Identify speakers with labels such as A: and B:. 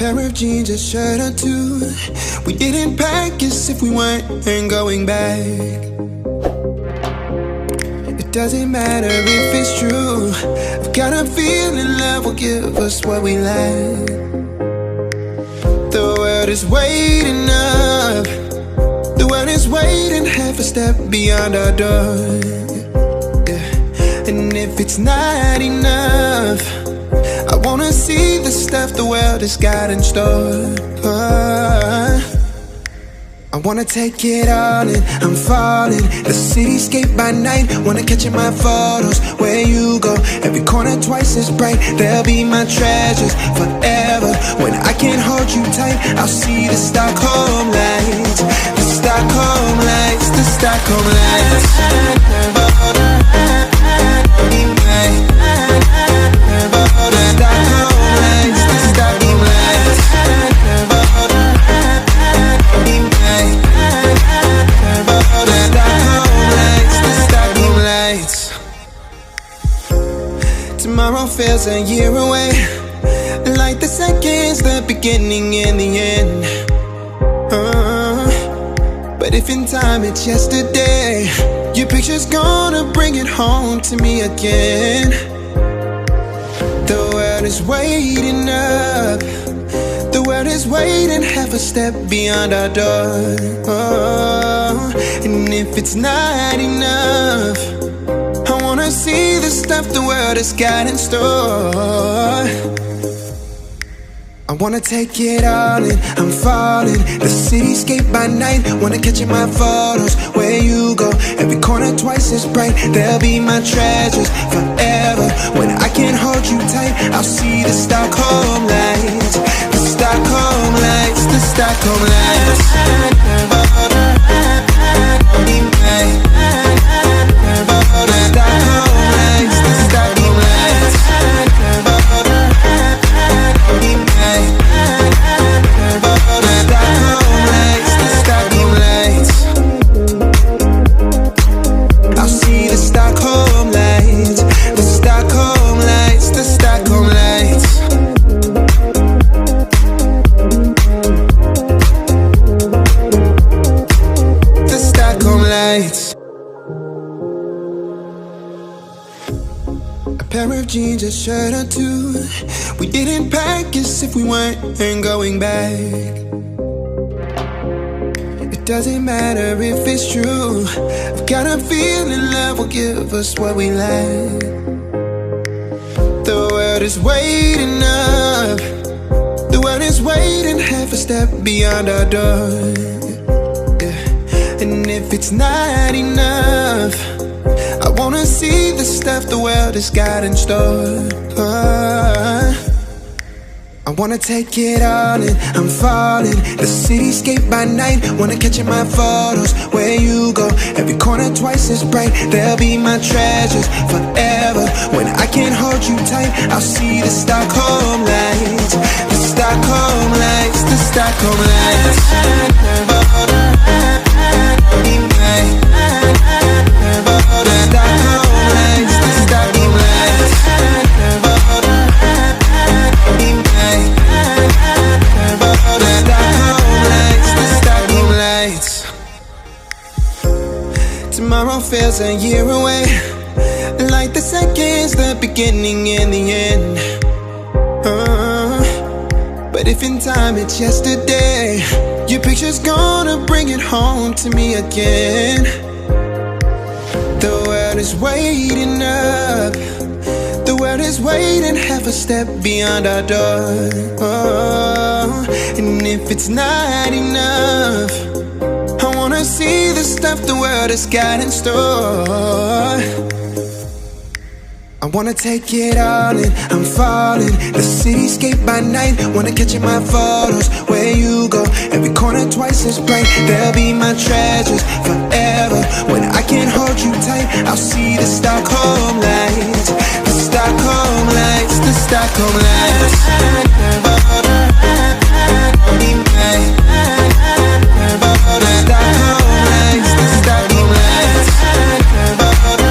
A: pair of jeans, a shirt or two. We didn't pack as if we weren't going back. It doesn't matter if it's true. I've got a feeling love will give us what we lack. The world is waiting up. The world is waiting half a step beyond our door. Yeah. And if it's not enough, I wanna see the stuff the world has got in store. I wanna take it all in, I'm falling. The cityscape by night, wanna catch in my photos. Where you go, every corner twice as bright. They'll be my treasures forever. When I can't hold you tight, I'll see the Stockholm lights. The Stockholm lights, the Stockholm lights. Tomorrow feels a year away, like the seconds, the beginning and the end. But if in time it's yesterday, your picture's gonna bring it home to me again. The world is waiting up. The world is waiting half a step beyond our door. And if it's not enough, I wanna see the stuff the world has got in store. I wanna take it all in, I'm falling. The cityscape by night, wanna catch in my photos. Where you go, every corner twice as bright. They'll be my treasures forever. When I can't hold you tight, I'll see the Stockholm lights. The Stockholm lights, the Stockholm lights. Jeans, a shirt or two. We didn't pack as if we weren't going back. It doesn't matter if it's true. I've got a feeling love will give us what we lack. The world is waiting up. The world is waiting half a step beyond our door. Yeah. And if it's not enough, I wanna see the stuff the world has got in store. I wanna take it all in, I'm falling. The cityscape by night, wanna catch in my photos. Where you go, every corner twice as bright. They'll be my treasures forever. When I can't hold you tight, I'll see the Stockholm lights. The Stockholm lights, the Stockholm lights. Tomorrow feels a year away, like the seconds, the beginning and the end. But if in time it's yesterday, your picture's gonna bring it home to me again. The world is waiting up. The world is waiting half a step beyond our door. And if it's not enough, I wanna see the stuff the world has got in store. I wanna take it all in, I'm falling. The cityscape by night, wanna catch in my photos. Where you go, every corner twice as bright. They'll be my treasures forever. When I can't hold you tight, I'll see the Stockholm lights. The Stockholm lights, the Stockholm lights.